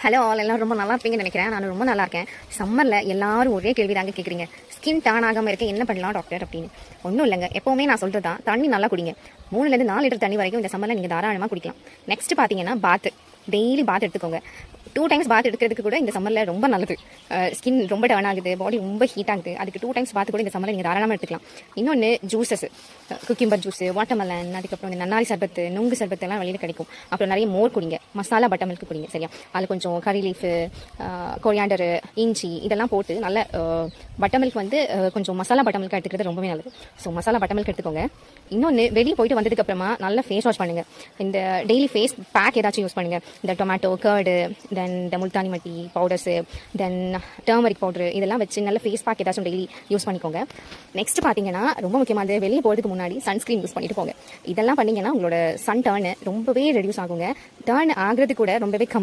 Hello all, எல்லாரும் ரொம்ப நல்லா இருப்பீங்கன்னு நினைக்கிறேன். நான் ரொம்ப நல்லா இருக்கேன். சம்மரில் எல்லாரும் ஒரே கேள்வி தாங்க கேட்குறீங்க, ஸ்கின் டர்ன் ஆகாமல் இருக்க என்ன பண்ணலாம் டாக்டர் அப்படின்னு. ஒன்றும் இல்லைங்க, எப்போவுமே நான் சொல்கிறது தான், தண்ணி நல்லா குடிங்க. 3லேருந்து 4 லிட்டர் தண்ணி வரைக்கும் இந்த சம்மரில் நீங்கள் தாராளமாக குடிக்கலாம். நெக்ஸ்ட் பார்த்தீங்கன்னா பாத்து, டெய்லி பாத் எடுத்துக்கோங்க. 2 டைம்ஸ் பாத் எடுக்கிறதுக்கு கூட இந்த சம்மரில் ரொம்ப நல்லது. ஸ்கின் ரொம்ப டர்ன் ஆகுது, பாடி ரொம்ப ஹீட் ஆகுது, அதுக்கு 2 டைம்ஸ் பாத் கூட இந்த சம்மரில் நீங்கள் தாராளமாக எடுத்துக்கலாம். இன்னொன்று ஜூஸஸ், குக்கிம்பர் ஜூஸ், வாட்டர்மெலன், அதுக்கப்புறம் இந்த நன்னாரி சர்பத்து, நுங்கு சர்பத்து எல்லாம் வெளியில் கிடைக்கும். அப்புறம் நிறைய மோர் குடிங்க, மசாலா பட்டர் மில்க் குடிங்க. சரியா, அதில் கொஞ்சம் கறி லீஃபு, கொரியாண்டரு, இஞ்சி இதெல்லாம் போட்டு நல்ல பட்டர் மில்க் வந்து கொஞ்சம் மசாலா பட்டர் மில்க் எடுத்துக்கிறது ரொம்பவே நல்லது. ஸோ மசாலா பட்டர் மில்க் எடுத்துக்கோங்க. இன்னொன்று, வெளியே போயிட்டு வந்ததுக்கப்புறமா நல்லா ஃபேஸ் வாஷ் பண்ணுங்கள். இந்த டெய்லி ஃபேஸ் பேக் ஏதாச்சும் யூஸ் பண்ணுங்கள். இந்த டொமேட்டோ, கர்டு, தென் இந்த முல்தானி மட்டி பவுடர்ஸு, தென் டர்மரிக் பவுடரு, இதெல்லாம் வச்சு நல்ல ஃபேஸ் பேக் ஏதாச்சும் டெய்லி யூஸ் பண்ணிக்கோங்க. நெக்ஸ்ட் பார்த்தீங்கன்னா ரொம்ப முக்கியமானது, வெளியே போகிறதுக்கு முன்னாடி சன்ஸ்க்ரீன் யூஸ் பண்ணிட்டு போங்க. இதெல்லாம் பண்ணிங்கன்னா உங்களோட சன் டர்னு ரொம்பவே ரெடியூஸ் ஆகுங்க. டர்ன் ஆகிறது கூட ரொம்பவே